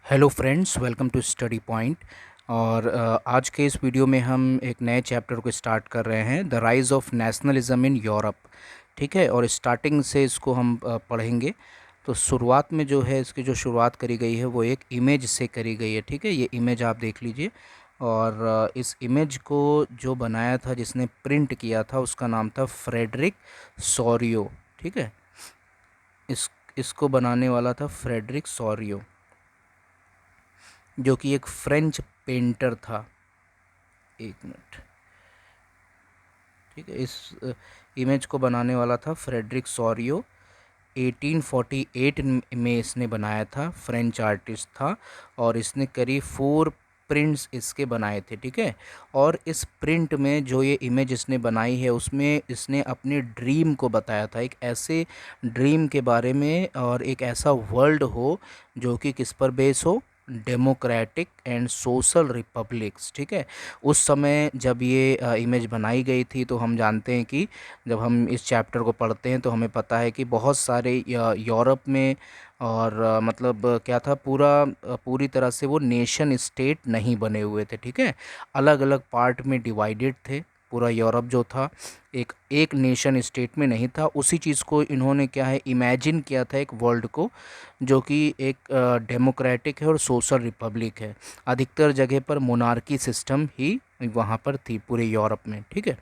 Hello friends, welcome to Study Point. और आज के इस वीडियो में हम एक नए चैप्टर को स्टार्ट कर रहे हैं, the rise of nationalism in Europe. ठीक है, और स्टार्टिंग से इसको हम पढ़ेंगे। तो शुरुआत में जो है, इसकी जो शुरुआत करी गई है वो एक इमेज से करी गई है। ठीक है, ये इमेज आप देख लीजिए। और इस इमेज को जो बनाया था, जिसने प्रिंट किया था, उसका नाम था फ्रेडरिक सोरियो। ठीक है, इसको बनाने वाला था फ्रेडरिक सोरियो, जो कि एक फ्रेंच पेंटर था। एक मिनट। ठीक है, इस इमेज को बनाने वाला था फ्रेडरिक सोरियो। 1848 में इसने बनाया था, फ्रेंच आर्टिस्ट था। और इसने करीब 4 प्रिंट्स इसके बनाए थे। ठीक है, और इस प्रिंट में जो ये इमेज इसने बनाई है, उसमें इसने अपने ड्रीम को बताया था, एक ऐसे ड्रीम के बारे में, और एक ऐसा वर्ल्ड हो जो कि किस पर बेस हो, डेमोक्रेटिक एंड सोशल रिपब्लिक्स। ठीक है, उस समय जब ये इमेज बनाई गई थी, तो हम जानते हैं कि जब हम इस चैप्टर को पढ़ते हैं तो हमें पता है कि बहुत सारे यूरोप में, और मतलब क्या था, पूरी तरह से वो नेशन स्टेट नहीं बने हुए थे। ठीक है, अलग अलग पार्ट में डिवाइडेड थे। पूरा यूरोप जो था, एक एक नेशन स्टेट में नहीं था। उसी चीज़ को इन्होंने क्या है, इमेजिन किया था, एक वर्ल्ड को जो कि एक डेमोक्रेटिक है और सोशल रिपब्लिक है। अधिकतर जगह पर मोनार्की सिस्टम ही वहाँ पर थी पूरे यूरोप में। ठीक है,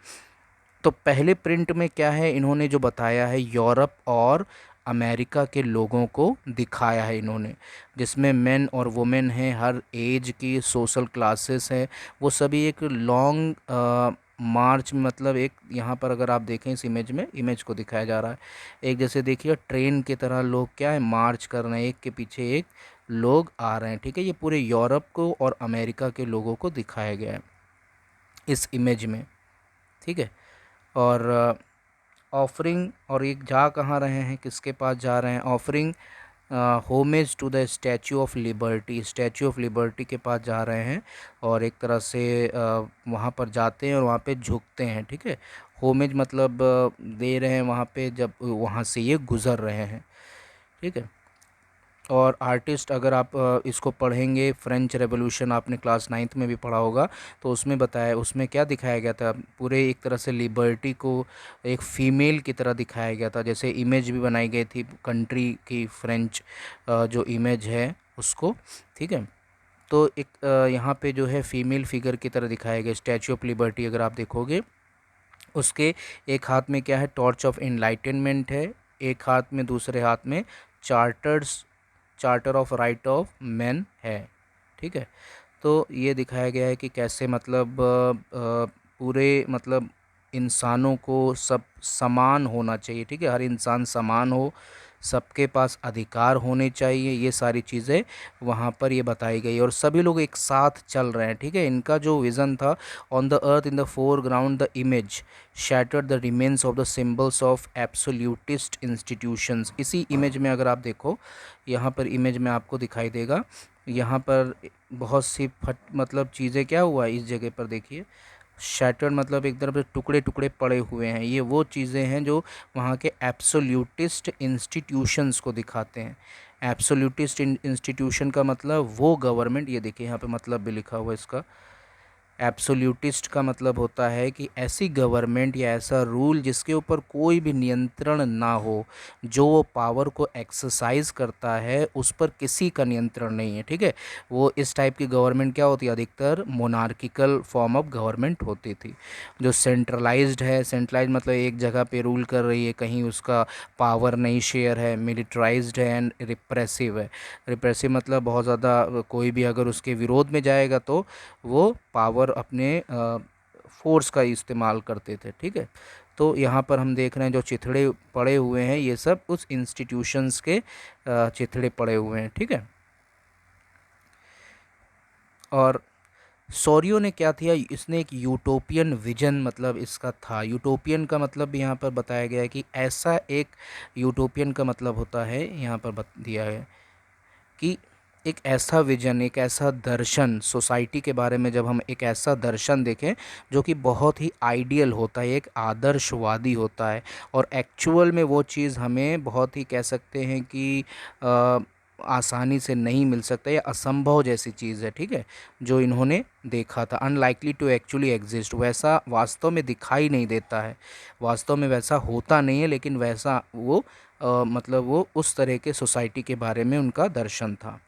तो पहले प्रिंट में क्या है, इन्होंने जो बताया है, यूरोप और अमेरिका के लोगों को दिखाया है इन्होंने, जिसमें मेन और वुमेन हैं, हर एज की सोशल क्लासेस हैं। वो सभी एक लॉन्ग मार्च में, मतलब एक यहाँ पर अगर आप देखें इस इमेज में, इमेज को दिखाया जा रहा है एक, जैसे देखिए ट्रेन की तरह लोग क्या है, मार्च कर रहे हैं, एक के पीछे एक लोग आ रहे हैं। ठीक है, ये पूरे यूरोप को और अमेरिका के लोगों को दिखाया गया है इस इमेज में। ठीक है, और ऑफरिंग, और ये जा कहाँ रहे हैं, किसके पास जा रहे हैं, offering homage to the Statue of Liberty, Statue of Liberty के पास जा रहे हैं। और एक तरह से वहाँ पर जाते हैं और वहाँ पे झुकते हैं। ठीक है, होमेज मतलब दे रहे हैं वहाँ पे, जब वहाँ से ये गुज़र रहे हैं। ठीक है, और आर्टिस्ट, अगर आप इसको पढ़ेंगे, फ्रेंच रेवोल्यूशन आपने क्लास 9th में भी पढ़ा होगा, तो उसमें बताया, उसमें क्या दिखाया गया था, पूरे एक तरह से लिबर्टी को एक फ़ीमेल की तरह दिखाया गया था। जैसे इमेज भी बनाई गई थी कंट्री की, फ्रेंच जो इमेज है उसको। ठीक है, तो एक यहाँ पे जो है फीमेल फिगर की तरह दिखाया गया, स्टैचू ऑफ लिबर्टी अगर आप देखोगे, उसके एक हाथ में क्या है, टॉर्च ऑफ इनलाइटनमेंट है, एक हाथ में, दूसरे हाथ में charters charter of right of man है। ठीक है, तो ये दिखाया गया है कि कैसे मतलब पूरे मतलब इंसानों को सब समान होना चाहिए। ठीक है, हर इंसान समान हो, सबके पास अधिकार होने चाहिए, ये सारी चीज़ें वहाँ पर ये बताई गई, और सभी लोग एक साथ चल रहे हैं। ठीक है, इनका जो विज़न था, on the earth in the foreground the image shattered the remains of the symbols of absolutist institutions. इसी इमेज में अगर आप देखो, यहाँ पर इमेज में आपको दिखाई देगा, यहाँ पर बहुत सी फट मतलब चीज़ें, क्या हुआ है इस जगह पर, देखिए शैटर्ड मतलब एक तरफ से टुकड़े टुकड़े पड़े हुए हैं। ये वो चीज़ें हैं जो वहाँ के एब्सोल्यूटिस्ट इंस्टीट्यूशंस को दिखाते हैं। एब्सोल्यूटिस्ट इंस्टीट्यूशन का मतलब वो गवर्नमेंट, ये देखिए यहाँ पे मतलब भी लिखा हुआ है इसका। एब्सोल्यूटिस्ट का मतलब होता है कि ऐसी गवर्नमेंट या ऐसा रूल जिसके ऊपर कोई भी नियंत्रण ना हो, जो वो पावर को एक्सरसाइज करता है उस पर किसी का नियंत्रण नहीं है। ठीक है, वो इस टाइप की गवर्नमेंट क्या होती है, अधिकतर मोनार्किकल फॉर्म ऑफ गवर्नमेंट होती थी। जो सेंट्रलाइज्ड है, सेंट्रलाइज मतलब एक जगह पे रूल कर रही है, कहीं उसका पावर नहीं शेयर है, मिलिट्राइज्ड है, एंड रिप्रेसिव है। रिप्रेसिव मतलब बहुत ज़्यादा, कोई भी अगर उसके विरोध में जाएगा तो वो पावर अपने फोर्स का इस्तेमाल करते थे। ठीक है, तो यहाँ पर हम देख रहे हैं जो चिथड़े पड़े हुए हैं, ये सब उस इंस्टीट्यूशंस के चिथड़े पड़े हुए हैं। ठीक है, और सोरियो ने क्या किया, इसने एक यूटोपियन विजन, मतलब इसका था, यूटोपियन का मतलब भी यहाँ पर बताया गया है कि ऐसा एक, यूटोपियन का मतलब होता है, यहाँ पर दिया है कि एक ऐसा विजन, एक ऐसा दर्शन सोसाइटी के बारे में, जब हम एक ऐसा दर्शन देखें जो कि बहुत ही आइडियल होता है, एक आदर्शवादी होता है, और एक्चुअल में वो चीज़ हमें बहुत ही, कह सकते हैं कि आसानी से नहीं मिल सकता, या असंभव जैसी चीज़ है, ठीक है, जो इन्होंने देखा था। अनलाइकली टू एक्चुअली एग्जिस्ट, वैसा वास्तव में दिखाई नहीं देता है, वास्तव में वैसा होता नहीं है, लेकिन वैसा वो मतलब वो उस तरह के सोसाइटी के बारे में उनका दर्शन था।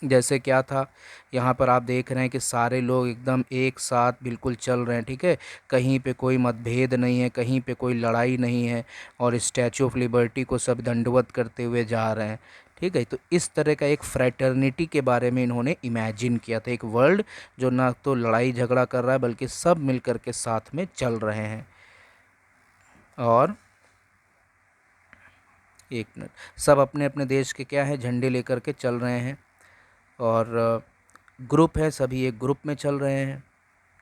जैसे क्या था, यहाँ पर आप देख रहे हैं कि सारे लोग एकदम एक साथ बिल्कुल चल रहे हैं, ठीक है, कहीं पे कोई मतभेद नहीं है, कहीं पे कोई लड़ाई नहीं है, और स्टैचू ऑफ लिबर्टी को सब दंडवत करते हुए जा रहे हैं, ठीक है। तो इस तरह का एक फ्रेटर्निटी के बारे में इन्होंने इमेजिन किया था, एक वर्ल्ड जो ना तो लड़ाई झगड़ा कर रहा है बल्कि सब मिल कर के साथ में चल रहे हैं। और एक मिनट, सब अपने अपने देश के क्या है, झंडे लेकर के चल रहे हैं, और ग्रुप है, सभी एक ग्रुप में चल रहे हैं,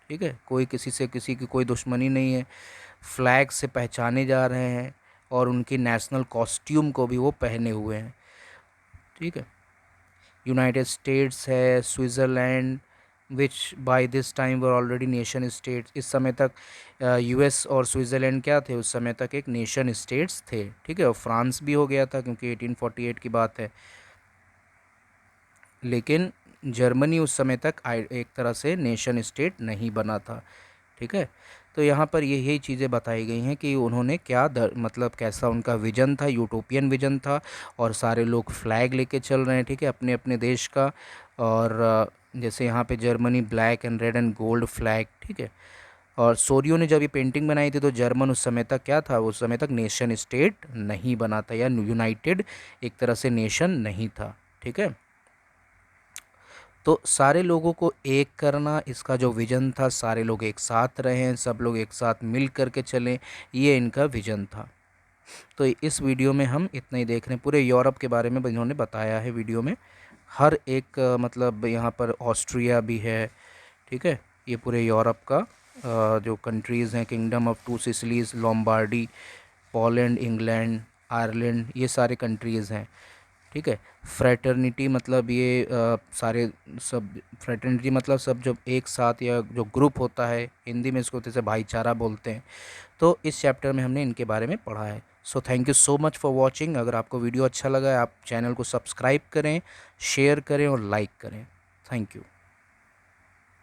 ठीक है, कोई किसी से किसी की कोई दुश्मनी नहीं है, फ्लैग से पहचाने जा रहे हैं, और उनकी नेशनल कॉस्ट्यूम को भी वो पहने हुए हैं, ठीक है। यूनाइटेड स्टेट्स है, Switzerland, which by this time were already nation states, इस समय तक यूएस और स्विट्ज़रलैंड क्या थे, उस समय तक एक नेशन स्टेट्स थे, ठीक है, और फ्रांस भी हो गया था क्योंकि 1848 की बात है, लेकिन जर्मनी उस समय तक एक तरह से नेशन स्टेट नहीं बना था, ठीक है। तो यहाँ पर यही चीज़ें बताई गई हैं कि उन्होंने क्या मतलब कैसा उनका विज़न था, यूटोपियन विज़न था, और सारे लोग फ्लैग लेके चल रहे हैं, ठीक है, अपने अपने देश का, और जैसे यहाँ पे Germany black and red and gold flag, ठीक है। और सोरियो ने जब ये पेंटिंग बनाई थी तो जर्मन उस समय तक क्या था, उस समय तक नेशन स्टेट नहीं बना था, या यूनाइटेड एक तरह से नेशन नहीं था, ठीक है। तो सारे लोगों को एक करना, इसका जो विज़न था, सारे लोग एक साथ रहें, सब लोग एक साथ मिल कर के चलें, ये इनका विज़न था। तो इस वीडियो में हम इतना ही देख रहे हैं, पूरे यूरोप के बारे में इन्होंने बताया है वीडियो में, हर एक मतलब यहाँ पर ऑस्ट्रिया भी है, ठीक है, ये पूरे यूरोप का जो कंट्रीज़ हैं, Kingdom of Two Sicilies, Lombardy, Poland, England, Ireland, ये सारे कंट्रीज़ हैं, ठीक है। फ्रेटर्निटी मतलब ये सारे सब, फ्रेटर्निटी मतलब सब जो एक साथ या जो ग्रुप होता है, हिंदी में इसको जैसे भाईचारा बोलते हैं, तो इस चैप्टर में हमने इनके बारे में पढ़ा है। So thank you so much for watching. अगर आपको वीडियो अच्छा लगा है, आप चैनल को सब्सक्राइब करें, शेयर करें और लाइक करें। Thank you.